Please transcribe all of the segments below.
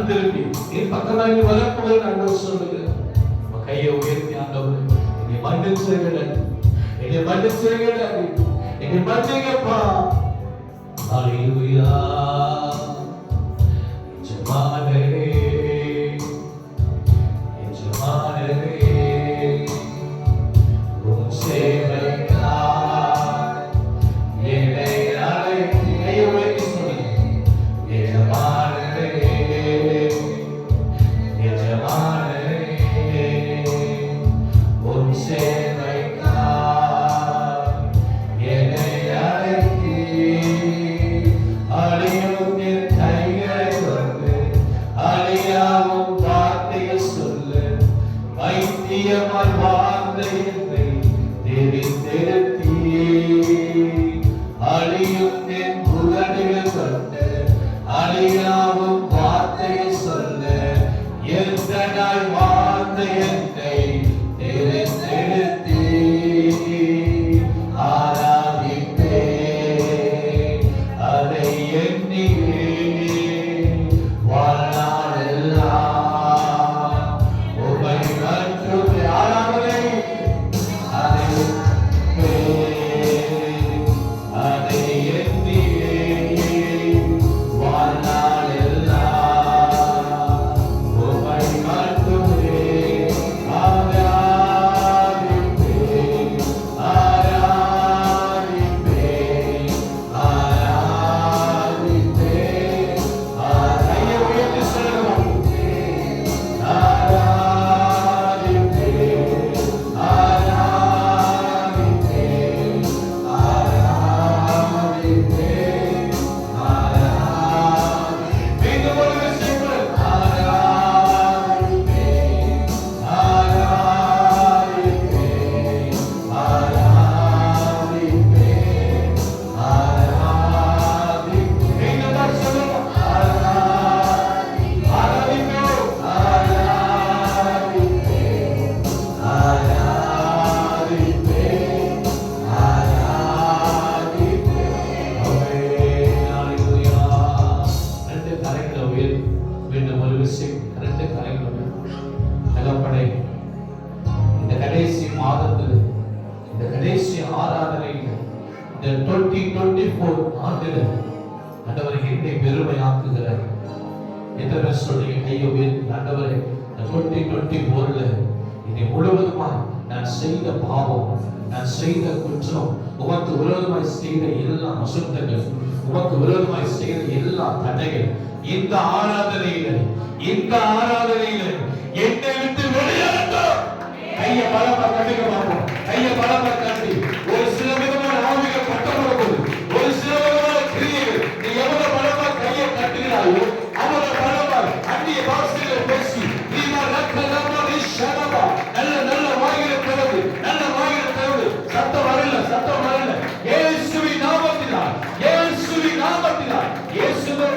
மனம் திரும்பி நீ பக்கமாக வரப்போது ஆண்டவர் சொல்லுகிறார். கையை உயர்த்தி ஆண்டவரே என்னை மன்னிச்சிருங்கள், என்னை மன்னிச்சிருங்கள், என்னை மன்னிங்கப்பா. ஹல்லேலூயா. எஜமானரே எஜமானரே உம் சேவைக்காய் என்னை அழைத்து கையை உயர்த்தி சொல்லுங்க. எஜமானரே எஜமானரே உம் சேவைக்காய் என்னை அழைத்து அழியும் என் கைகளை கொண்டு அழியாவும் வார்த்தையை சொல்லு. வைத்தியமாய் வாழ்ந்த என்னை தெரிந்தெடுத்தீ அழியும் என் புகழ்கள் கொண்டு அழியாவும் வார்த்தையை சொல்லு. எந்த நாள் வாழ்ந்த என்னை தெரிந்தெடுத்தீ ஆராதிப்பே அதை எண்ணியே வாழ்நாளெல்லாம் உம்மை மட்டுமே ஆராதனை அதை அதை எண்ணியே வாழ்நாளெல்லாம் உம்மை மட்டுமே ஆராதிப்பே ஆராதிப்பே ஆராதிப்பே. கையை உயர்த்தி சொல்லுங்க. ஆராதிப்பே ஆராதிப்பே ஆராதிப்பே ஆராதிப்பே. மீண்டும் ஒரு விஷயம். ஆராதிப்பே ஆராதிப்பே ஆராதிப்பே ஆராதிப்பே. மீண்டும் ஒரு சொல்லுங்க. ஆராதிப்பே ஆராதிப்பே ஆராதிப்பே ஆராதிப்பே. ஹல்லேலூயா. ரெண்டு கரங்களை உயர்த்தி மீண்டும் ஒரு விஷயம். ரெண்டு கரங்களை தகப்பனே, இந்த கடைசி மாதத்தில் இந்த கடைசி ஆராதனையில் இந்த 2024 ஆண்டில் ஆண்டவரை என்னை பெருமையாக்குகிறார். எத்தனை பேர் சொல்றீங்க? கையை உயர்த்தி ஆண்டவரே இந்த 2024ல என்னை முழுவதுமாய் நான் செய்த பாவம், நான் செய்த குற்றம், உமக்கு விரோதமாய் செய்த எல்லா அசுத்தங்கள், உமக்கு விரோதமாய் செய்த எல்லா தடைகள் இந்த ஆராதனையில என்னை விட்டு வெளியேறட்டும். கையை பலமா கட்டுங்க பார்ப்போம். கையை பலமா கட்டி ஒரு சில விதமான ஆவிக கட்டப்படும். ஒரு சில விதமான கிரியைகள் நீ எவ்வளவு பலமா கையை கட்டுகிறாயோ அவ்வளவு பலமா அந்நிய பாஷைகளை பேசி நீ நல்ல நல்ல வாயில திறந்து நல்ல வாயில திறந்து சத்தம் வரல இயேசுவின் நாமத்தினால் இயேசுவின்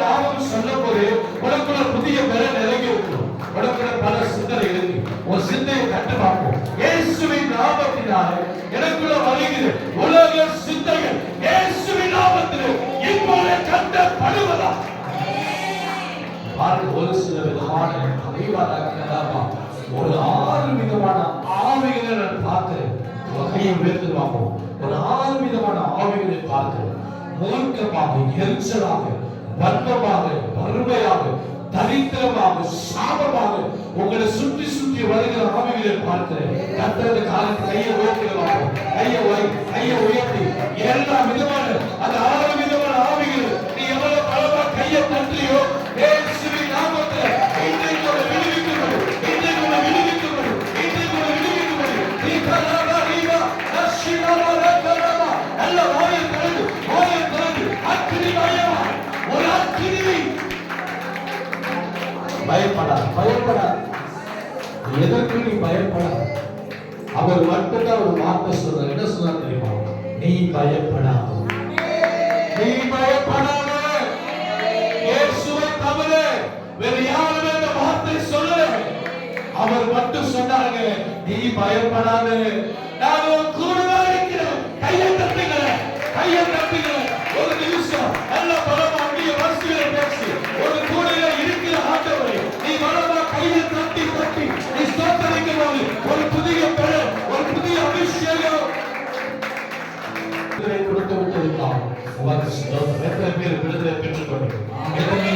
நாமம் சொல்லும் போது உனக்குள்ள புதிய பலன் இறங்கி இருக்கும். உனக்குள்ள பல சிந்தனை இருக்கு. உன் சிந்தையை கட்டு பார்ப்போம். இயேசுவின் நாமத்தினால் எனக்குள்ள வருகிற உலக சிந்தைகள் இயேசுவின் நாமத்தில் இப்போது கட்டப்படுவதா? ஒரு சில விதமான ஒரு 6 விதமான ஆவிகளை நான் பார்க்கிறேன். கையை உயர்த்தி பார்ப்போம். ஒரு 6 விதமான ஆவிகளை பார்க்கிறேன். மூர்க்கமாக, எரிச்சலாக, வன்மமாக, வறுமையாக, தரித்திரமாக, சாபமாக உங்களை சுற்றி சுற்றி வருகிற ஆவிகளை பார்க்கிறேன். கர்த்தருடைய காலத்தில் கையை உயர்த்தி பார்ப்போம். கையை உயர்த்தி எல்லா விதமான அந்த 6 விதமான ஆவிகள் நீ எவ்வளவு பலமா கையை தட்டியோ இயேசுவின் நாமத்தில் இன்றைக்கு விடுவிக்கப்படும். நல்ல வாயில் திறந்து அக்கினி ஒரு அக்கினி. பயப்படாத. எதற்கு நீ பயப்படாத. அவர் மட்டும்தான் ஒரு வார்த்தை சொல்றார். என்ன சொல்றார் தெரியுமா? நீ பயப்படாத. இயேசுவை தவிர வேறு யாரும் இந்த வார்த்தை சொல்லல. அவர் மட்டும் சொன்னாங்க, நீ பயப்படாத, நான் உன் கூடவே இருக்கிறேன். கையை தட்டுகிறேன். ஒரு நிமிஷம் நல்ல பலமா அந்நிய பாஷைகளை பேசி ஒரு கூடையில இருக்கிற ஆண்டவரை நீ ஸ்தோத்தரிக்கும் போது ஒரு புதிய பலன், ஒரு புதிய அபிஷேகம் கொடுத்து விட்டதுக்காக உமக்கு ஸ்தோத்திரம். எத்தனை பேர் விடுதலை பெற்றுக் கொண்டீர்கள்? எத்தனை